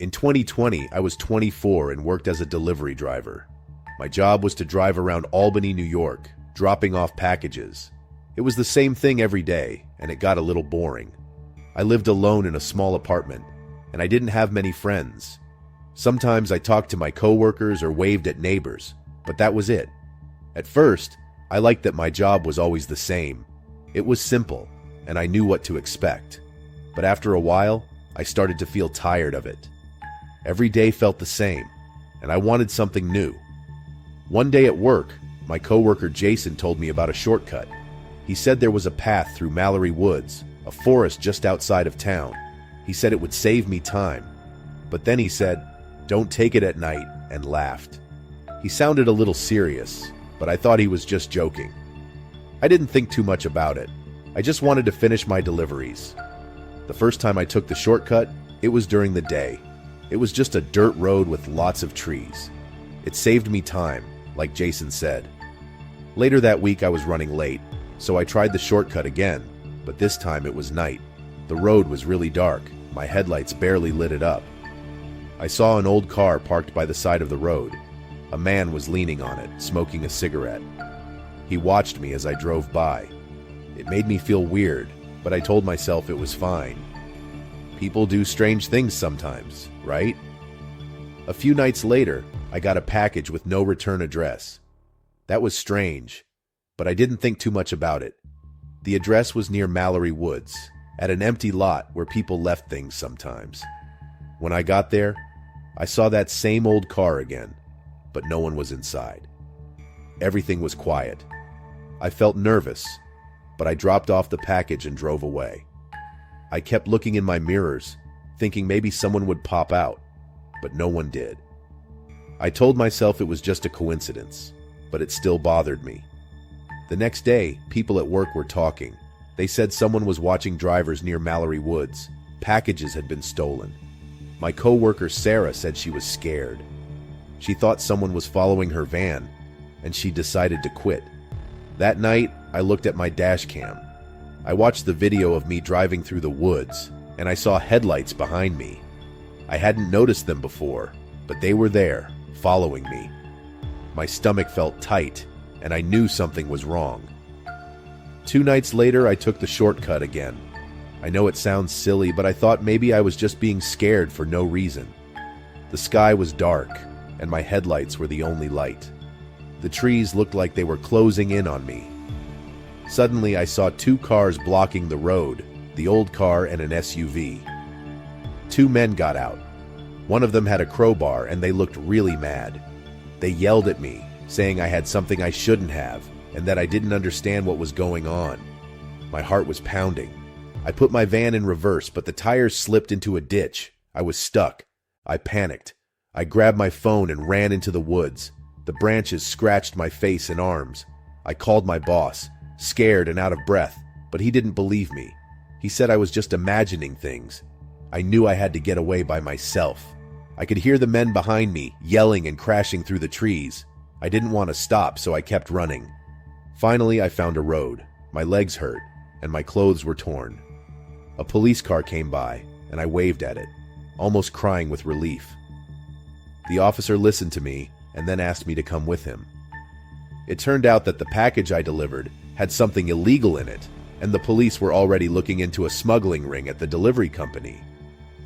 In 2020, I was 24 and worked as a delivery driver. My job was to drive around Albany, New York, dropping off packages. It was the same thing every day, and it got a little boring. I lived alone in a small apartment, and I didn't have many friends. Sometimes I talked to my coworkers or waved at neighbors, but that was it. At first, I liked that my job was always the same. It was simple, and I knew what to expect. But after a while, I started to feel tired of it. Every day felt the same, and I wanted something new. One day at work, my coworker Jason told me about a shortcut. He said there was a path through Mallory Woods, a forest just outside of town. He said it would save me time. But then he said, "Don't take it at night," and laughed. He sounded a little serious, but I thought he was just joking. I didn't think too much about it. I just wanted to finish my deliveries. The first time I took the shortcut, it was during the day. It was just a dirt road with lots of trees. It saved me time, like Jason said. Later that week I was running late, so I tried the shortcut again, but this time it was night. The road was really dark. My headlights barely lit it up. I saw an old car parked by the side of the road. A man was leaning on it, smoking a cigarette. He watched me as I drove by. It made me feel weird, but I told myself it was fine. People do strange things sometimes, right? A few nights later, I got a package with no return address. That was strange, but I didn't think too much about it. The address was near Mallory Woods, at an empty lot where people left things sometimes. When I got there, I saw that same old car again, but no one was inside. Everything was quiet. I felt nervous, but I dropped off the package and drove away. I kept looking in my mirrors, thinking maybe someone would pop out, but no one did. I told myself it was just a coincidence, but it still bothered me. The next day, people at work were talking. They said someone was watching drivers near Mallory Woods. Packages had been stolen. My coworker Sarah said she was scared. She thought someone was following her van, and she decided to quit. That night, I looked at my dash cam. I watched the video of me driving through the woods, and I saw headlights behind me. I hadn't noticed them before, but they were there, following me. My stomach felt tight, and I knew something was wrong. 2 nights later, I took the shortcut again. I know it sounds silly, but I thought maybe I was just being scared for no reason. The sky was dark, and my headlights were the only light. The trees looked like they were closing in on me. Suddenly, I saw 2 cars blocking the road, the old car and an SUV. 2 men got out. One of them had a crowbar, and they looked really mad. They yelled at me, saying I had something I shouldn't have, and that I didn't understand what was going on. My heart was pounding. I put my van in reverse, but the tires slipped into a ditch. I was stuck. I panicked. I grabbed my phone and ran into the woods. The branches scratched my face and arms. I called my boss, scared and out of breath, but he didn't believe me. He said I was just imagining things. I knew I had to get away by myself. I could hear the men behind me yelling and crashing through the trees. I didn't want to stop, so I kept running. Finally, I found a road. My legs hurt, and my clothes were torn. A police car came by, and I waved at it, almost crying with relief. The officer listened to me and then asked me to come with him. It turned out that the package I delivered had something illegal in it, and the police were already looking into a smuggling ring at the delivery company.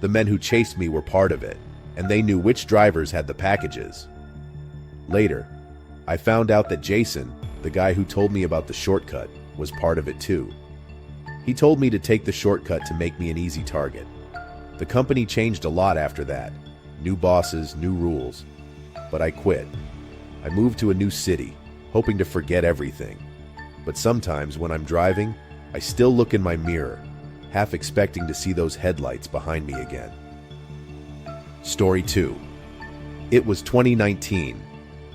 The men who chased me were part of it, and they knew which drivers had the packages. Later, I found out that Jason, the guy who told me about the shortcut, was part of it too. He told me to take the shortcut to make me an easy target. The company changed a lot after that. New bosses, new rules. But I quit. I moved to a new city, hoping to forget everything. But sometimes when I'm driving, I still look in my mirror, half expecting to see those headlights behind me again. Story 2. It was 2019,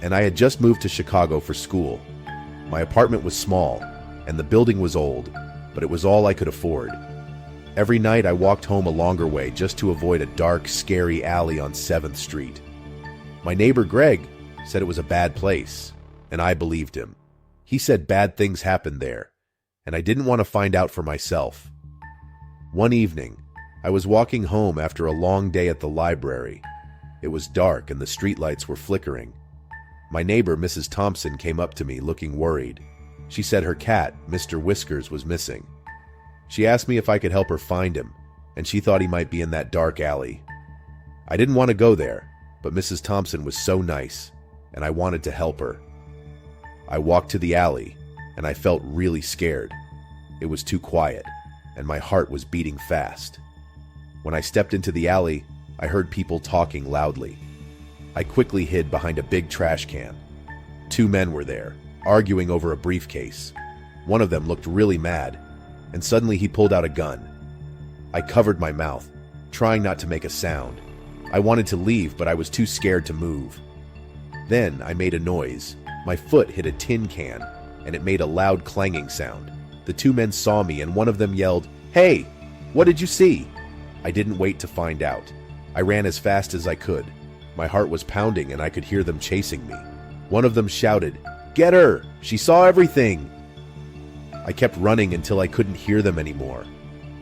and I had just moved to Chicago for school. My apartment was small, and the building was old, but it was all I could afford. Every night I walked home a longer way just to avoid a dark, scary alley on 7th Street. My neighbor Greg said it was a bad place, and I believed him. He said bad things happened there, and I didn't want to find out for myself. One evening, I was walking home after a long day at the library. It was dark and the streetlights were flickering. My neighbor, Mrs. Thompson, came up to me looking worried. She said her cat, Mr. Whiskers, was missing. She asked me if I could help her find him, and she thought he might be in that dark alley. I didn't want to go there, but Mrs. Thompson was so nice, and I wanted to help her. I walked to the alley, and I felt really scared. It was too quiet, and my heart was beating fast. When I stepped into the alley, I heard people talking loudly. I quickly hid behind a big trash can. 2 men were there, arguing over a briefcase. One of them looked really mad, and suddenly he pulled out a gun. I covered my mouth, trying not to make a sound. I wanted to leave, but I was too scared to move. Then I made a noise. My foot hit a tin can, and it made a loud clanging sound. The 2 men saw me, and one of them yelled, "Hey, what did you see?" I didn't wait to find out. I ran as fast as I could. My heart was pounding, and I could hear them chasing me. One of them shouted, "Get her! She saw everything!" I kept running until I couldn't hear them anymore.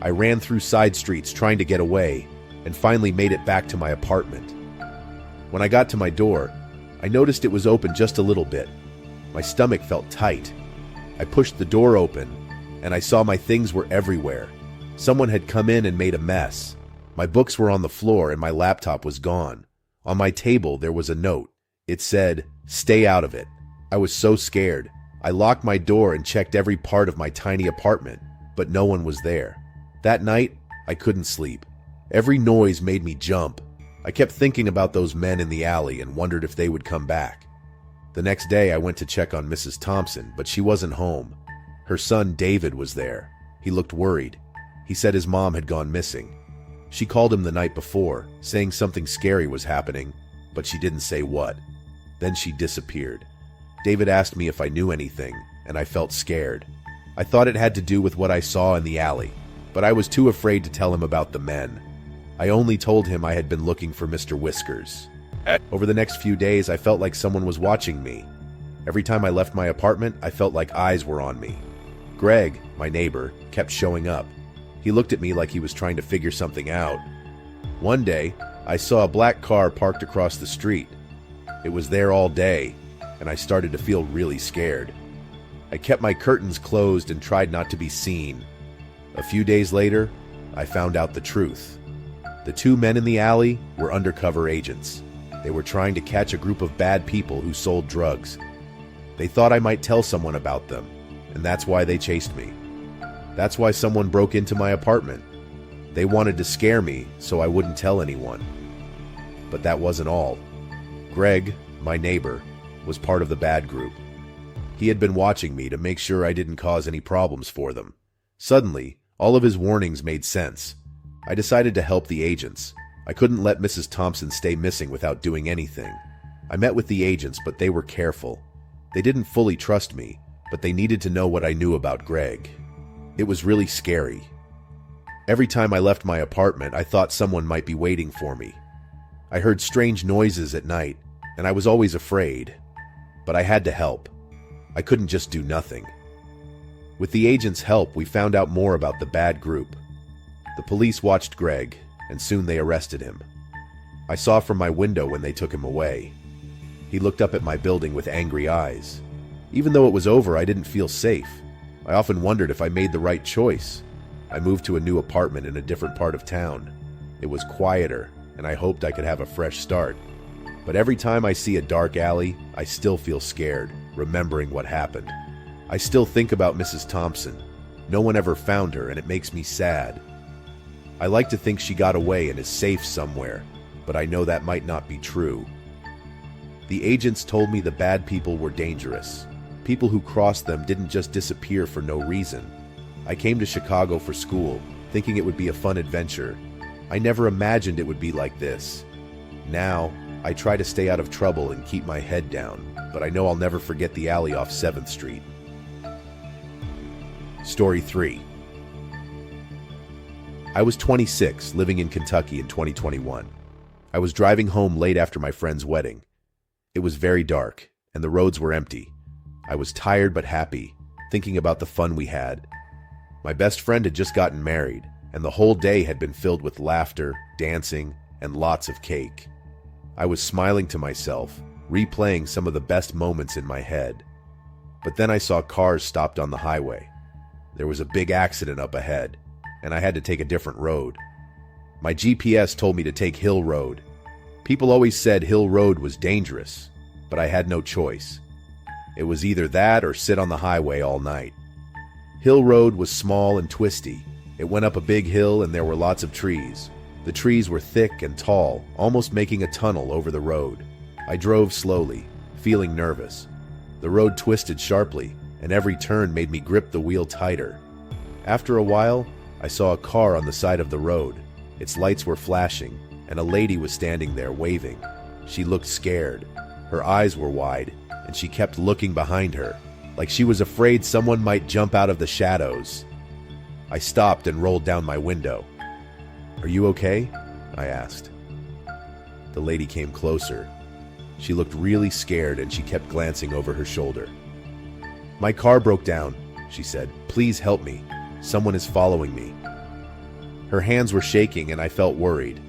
I ran through side streets trying to get away, and finally made it back to my apartment. When I got to my door, I noticed it was open just a little bit. My stomach felt tight. I pushed the door open, and I saw my things were everywhere. Someone had come in and made a mess. My books were on the floor, and my laptop was gone. On my table, there was a note. It said, "Stay out of it." I was so scared. I locked my door and checked every part of my tiny apartment, but no one was there. That night, I couldn't sleep. Every noise made me jump. I kept thinking about those men in the alley and wondered if they would come back. The next day, I went to check on Mrs. Thompson, but she wasn't home. Her son, David, was there. He looked worried. He said his mom had gone missing. She called him the night before, saying something scary was happening, but she didn't say what. Then she disappeared. David asked me if I knew anything, and I felt scared. I thought it had to do with what I saw in the alley, but I was too afraid to tell him about the men. I only told him I had been looking for Mr. Whiskers. Over the next few days, I felt like someone was watching me. Every time I left my apartment, I felt like eyes were on me. Greg, my neighbor, kept showing up. He looked at me like he was trying to figure something out. One day, I saw a black car parked across the street. It was there all day, and I started to feel really scared. I kept my curtains closed and tried not to be seen. A few days later, I found out the truth. The 2 men in the alley were undercover agents. They were trying to catch a group of bad people who sold drugs. They thought I might tell someone about them, and that's why they chased me. That's why someone broke into my apartment. They wanted to scare me so I wouldn't tell anyone. But that wasn't all. Greg, my neighbor, was part of the bad group. He had been watching me to make sure I didn't cause any problems for them. Suddenly, all of his warnings made sense. I decided to help the agents. I couldn't let Mrs. Thompson stay missing without doing anything. I met with the agents, but they were careful. They didn't fully trust me, but they needed to know what I knew about Greg. It was really scary. Every time I left my apartment, I thought someone might be waiting for me. I heard strange noises at night, and I was always afraid. But I had to help. I couldn't just do nothing. With the agents' help, we found out more about the bad group. The police watched Greg, and soon they arrested him. I saw from my window when they took him away. He looked up at my building with angry eyes. Even though it was over, I didn't feel safe. I often wondered if I made the right choice. I moved to a new apartment in a different part of town. It was quieter, and I hoped I could have a fresh start. But every time I see a dark alley, I still feel scared, remembering what happened. I still think about Mrs. Thompson. No one ever found her, and it makes me sad. I like to think she got away and is safe somewhere, but I know that might not be true. The agents told me the bad people were dangerous. People who crossed them didn't just disappear for no reason. I came to Chicago for school, thinking it would be a fun adventure. I never imagined it would be like this. Now, I try to stay out of trouble and keep my head down, but I know I'll never forget the alley off 7th Street. Story 3. I was 26, living in Kentucky in 2021. I was driving home late after my friend's wedding. It was very dark, and the roads were empty. I was tired but happy, thinking about the fun we had. My best friend had just gotten married. and the whole day had been filled with laughter, dancing, and lots of cake. I was smiling to myself, replaying some of the best moments in my head. But then I saw cars stopped on the highway. There was a big accident up ahead, and I had to take a different road. My GPS told me to take Hill Road. People always said Hill Road was dangerous, but I had no choice. It was either that or sit on the highway all night. Hill Road was small and twisty. It went up a big hill and there were lots of trees. The trees were thick and tall, almost making a tunnel over the road. I drove slowly, feeling nervous. The road twisted sharply, and every turn made me grip the wheel tighter. After a while, I saw a car on the side of the road. Its lights were flashing, and a lady was standing there waving. She looked scared. Her eyes were wide, and she kept looking behind her, like she was afraid someone might jump out of the shadows. I stopped and rolled down my window. "Are you okay?" I asked. The lady came closer. She looked really scared and she kept glancing over her shoulder. "My car broke down," she said. "Please help me. Someone is following me." Her hands were shaking and I felt worried.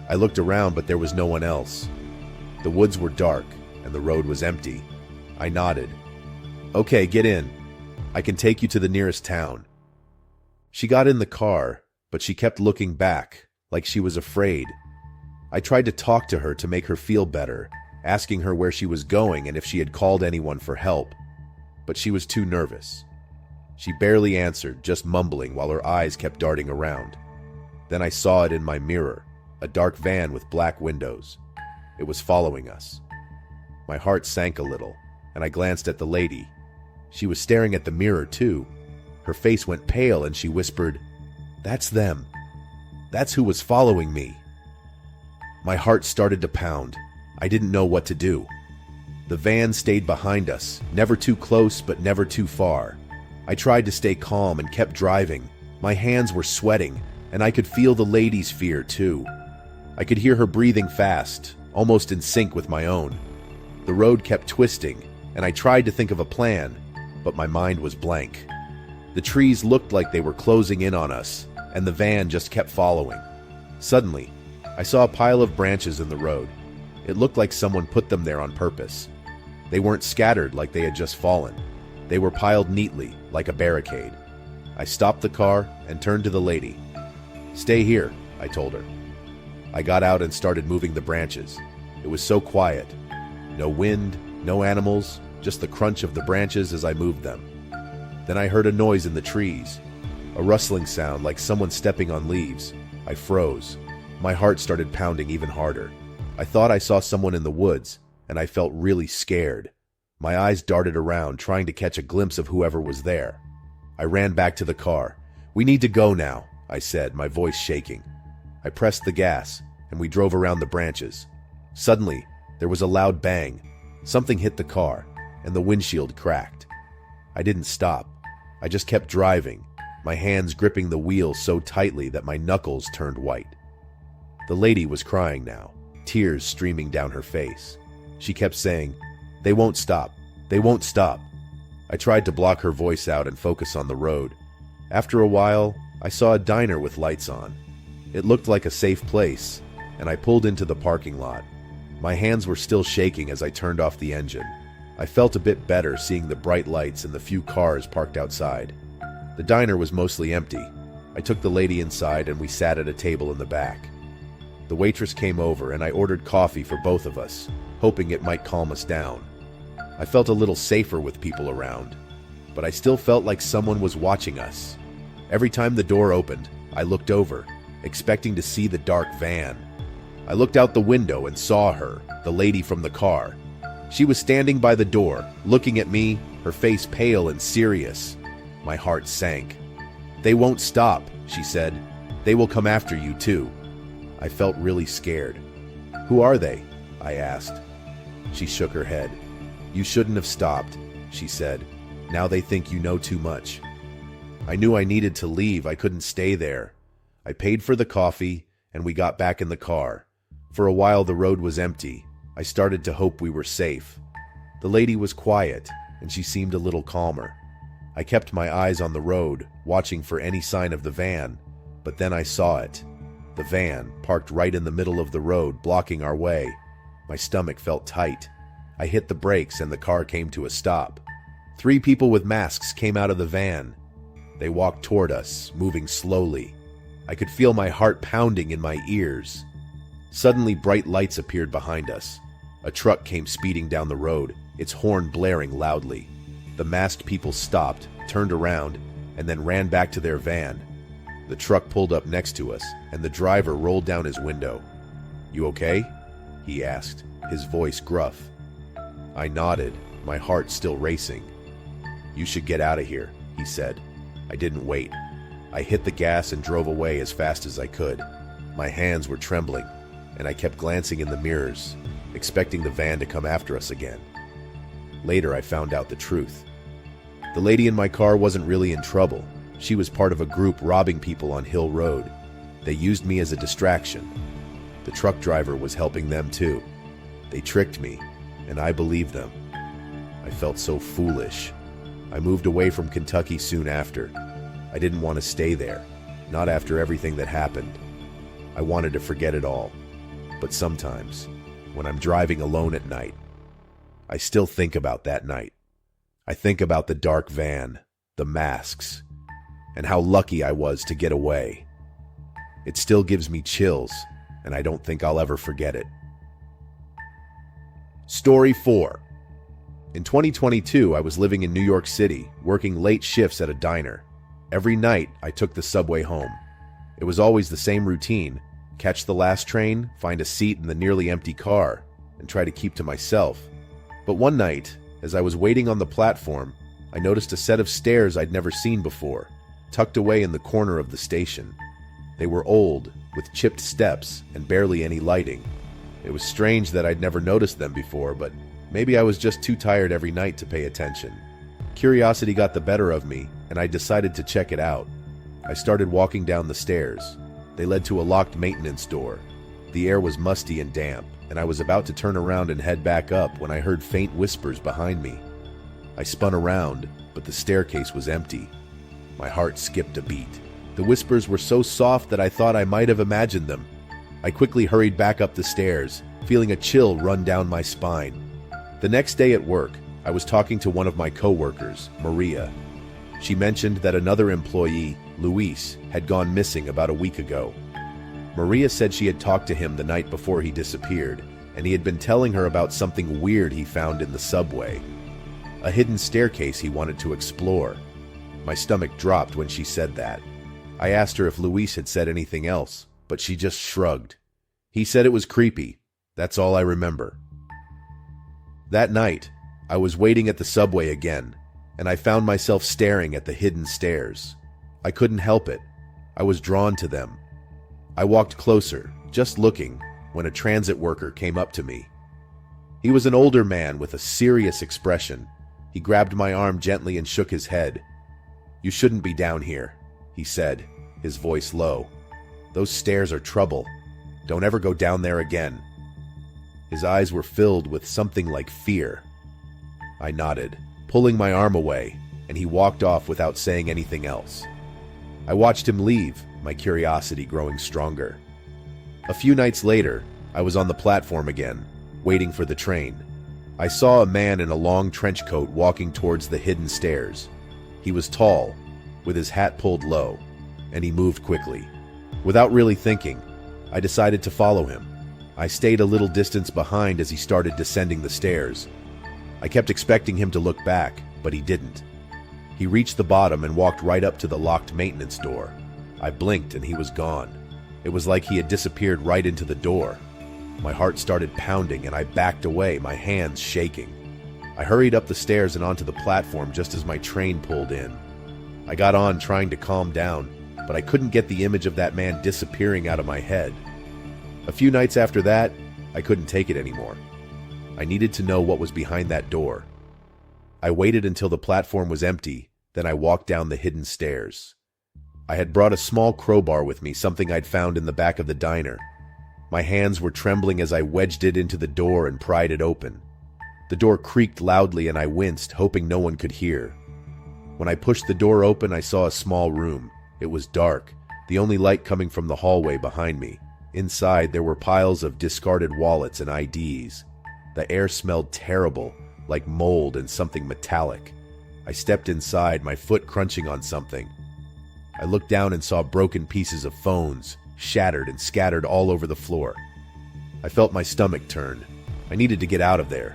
I looked around, but there was no one else. The woods were dark and the road was empty. I nodded. "Okay, get in. I can take you to the nearest town." She got in the car, but she kept looking back, like she was afraid. I tried to talk to her to make her feel better, asking her where she was going and if she had called anyone for help. But she was too nervous. She barely answered, just mumbling while her eyes kept darting around. Then I saw it in my mirror, a dark van with black windows. It was following us. My heart sank a little, and I glanced at the lady. She was staring at the mirror, too. Her face went pale and she whispered, "That's them. That's who was following me." My heart started to pound. I didn't know what to do. The van stayed behind us, never too close but never too far. I tried to stay calm and kept driving. My hands were sweating, and I could feel the lady's fear, too. I could hear her breathing fast, almost in sync with my own. The road kept twisting, and I tried to think of a plan, but my mind was blank. The trees looked like they were closing in on us, and the van just kept following. Suddenly, I saw a pile of branches in the road. It looked like someone put them there on purpose. They weren't scattered like they had just fallen. They were piled neatly, like a barricade. I stopped the car and turned to the lady. "Stay here," I told her. I got out and started moving the branches. It was so quiet. No wind, no animals, just the crunch of the branches as I moved them. Then I heard a noise in the trees, a rustling sound like someone stepping on leaves. I froze. My heart started pounding even harder. I thought I saw someone in the woods, and I felt really scared. My eyes darted around, trying to catch a glimpse of whoever was there. I ran back to the car. "We need to go now," I said, my voice shaking. I pressed the gas, and we drove around the branches. Suddenly, there was a loud bang. Something hit the car, and the windshield cracked. I didn't stop. I just kept driving, my hands gripping the wheel so tightly that my knuckles turned white. The lady was crying now, tears streaming down her face. She kept saying, "They won't stop. They won't stop." I tried to block her voice out and focus on the road. After a while, I saw a diner with lights on. It looked like a safe place, and I pulled into the parking lot. My hands were still shaking as I turned off the engine. I felt a bit better seeing the bright lights and the few cars parked outside. The diner was mostly empty. I took the lady inside and we sat at a table in the back. The waitress came over and I ordered coffee for both of us, hoping it might calm us down. I felt a little safer with people around, but I still felt like someone was watching us. Every time the door opened, I looked over, expecting to see the dark van. I looked out the window and saw her, the lady from the car. She was standing by the door, looking at me, her face pale and serious. My heart sank. "They won't stop," she said. "They will come after you too." I felt really scared. "Who are they?" I asked. She shook her head. "You shouldn't have stopped," she said. "Now they think you know too much." I knew I needed to leave. I couldn't stay there. I paid for the coffee, and we got back in the car. For a while the road was empty. I started to hope we were safe. The lady was quiet, and she seemed a little calmer. I kept my eyes on the road, watching for any sign of the van, But then I saw it. The van, parked right in the middle of the road, blocking our way. My stomach felt tight. I hit the brakes and the car came to a stop. 3 people with masks came out of the van. They walked toward us, moving slowly. I could feel my heart pounding in my ears. Suddenly, bright lights appeared behind us. A truck came speeding down the road, its horn blaring loudly. The masked people stopped, turned around, and then ran back to their van. The truck pulled up next to us, and the driver rolled down his window. "You okay?" he asked, his voice gruff. I nodded, my heart still racing. "You should get out of here," he said. I didn't wait. I hit the gas and drove away as fast as I could. My hands were trembling, and I kept glancing in the mirrors, expecting the van to come after us again. Later, I found out the truth. The lady in my car wasn't really in trouble. She was part of a group robbing people on Hill Road. They used me as a distraction. The truck driver was helping them too. They tricked me, and I believed them. I felt so foolish. I moved away from Kentucky soon after. I didn't want to stay there, not after everything that happened. I wanted to forget it all. But sometimes, when I'm driving alone at night, I still think about that night. I think about the dark van, the masks, and how lucky I was to get away. It still gives me chills, and I don't think I'll ever forget it. Story 4. In 2022, I was living in New York City, working late shifts at a diner. Every night, I took the subway home. It was always the same routine: catch the last train, find a seat in the nearly empty car, and try to keep to myself. But one night, as I was waiting on the platform, I noticed a set of stairs I'd never seen before, tucked away in the corner of the station. They were old, with chipped steps and barely any lighting. It was strange that I'd never noticed them before, but maybe I was just too tired every night to pay attention. Curiosity got the better of me, and I decided to check it out. I started walking down the stairs. They led to a locked maintenance door. The air was musty and damp, and I was about to turn around and head back up when I heard faint whispers behind me. I spun around, but the staircase was empty. My heart skipped a beat. The whispers were so soft that I thought I might have imagined them. I quickly hurried back up the stairs, feeling a chill run down my spine. The next day at work, I was talking to one of my coworkers, Maria. She mentioned that another employee, Luis, had gone missing about a week ago. Maria said she had talked to him the night before he disappeared, and he had been telling her about something weird he found in the subway. A hidden staircase he wanted to explore. My stomach dropped when she said that. I asked her if Luis had said anything else, but she just shrugged. He said it was creepy. That's all I remember. That night, I was waiting at the subway again, and I found myself staring at the hidden stairs. I couldn't help it. I was drawn to them. I walked closer, just looking, when a transit worker came up to me. He was an older man with a serious expression. He grabbed my arm gently and shook his head. "You shouldn't be down here," he said, his voice low. "Those stairs are trouble. Don't ever go down there again." His eyes were filled with something like fear. I nodded, pulling my arm away, and he walked off without saying anything else. I watched him leave, my curiosity growing stronger. A few nights later, I was on the platform again, waiting for the train. I saw a man in a long trench coat walking towards the hidden stairs. He was tall, with his hat pulled low, and he moved quickly. Without really thinking, I decided to follow him. I stayed a little distance behind as he started descending the stairs. I kept expecting him to look back, but he didn't. He reached the bottom and walked right up to the locked maintenance door. I blinked and he was gone. It was like he had disappeared right into the door. My heart started pounding and I backed away, my hands shaking. I hurried up the stairs and onto the platform just as my train pulled in. I got on trying to calm down, but I couldn't get the image of that man disappearing out of my head. A few nights after that, I couldn't take it anymore. I needed to know what was behind that door. I waited until the platform was empty, then I walked down the hidden stairs. I had brought a small crowbar with me, something I'd found in the back of the diner. My hands were trembling as I wedged it into the door and pried it open. The door creaked loudly and I winced, hoping no one could hear. When I pushed the door open, I saw a small room. It was dark. the only light coming from the hallway behind me. Inside, there were piles of discarded wallets and IDs. The air smelled terrible, like mold and something metallic. I stepped inside, my foot crunching on something. I looked down and saw broken pieces of phones, shattered and scattered all over the floor. I felt my stomach turn. I needed to get out of there.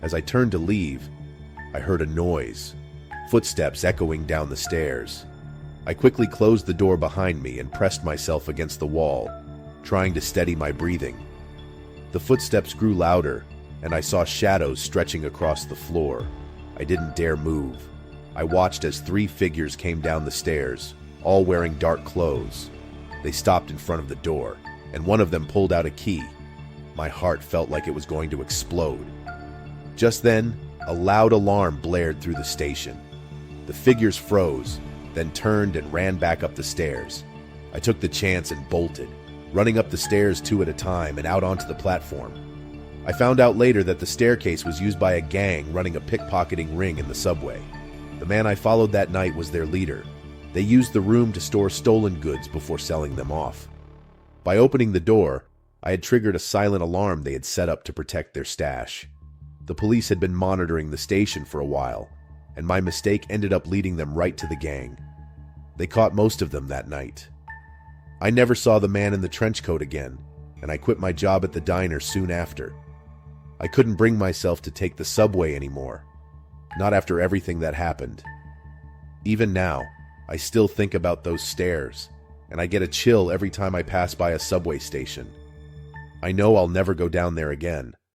As I turned to leave, I heard a noise, footsteps echoing down the stairs. I quickly closed the door behind me and pressed myself against the wall, trying to steady my breathing. The footsteps grew louder, and I saw shadows stretching across the floor. I didn't dare move. I watched as 3 figures came down the stairs, all wearing dark clothes. They stopped in front of the door, and one of them pulled out a key. My heart felt like it was going to explode. Just then, a loud alarm blared through the station. The figures froze, then turned and ran back up the stairs. I took the chance and bolted, running up the stairs 2 at a time and out onto the platform. I found out later that the staircase was used by a gang running a pickpocketing ring in the subway. The man I followed that night was their leader. They used the room to store stolen goods before selling them off. By opening the door, I had triggered a silent alarm they had set up to protect their stash. The police had been monitoring the station for a while, and my mistake ended up leading them right to the gang. They caught most of them that night. I never saw the man in the trench coat again, and I quit my job at the diner soon after. I couldn't bring myself to take the subway anymore, not after everything that happened. Even now, I still think about those stairs, and I get a chill every time I pass by a subway station. I know I'll never go down there again.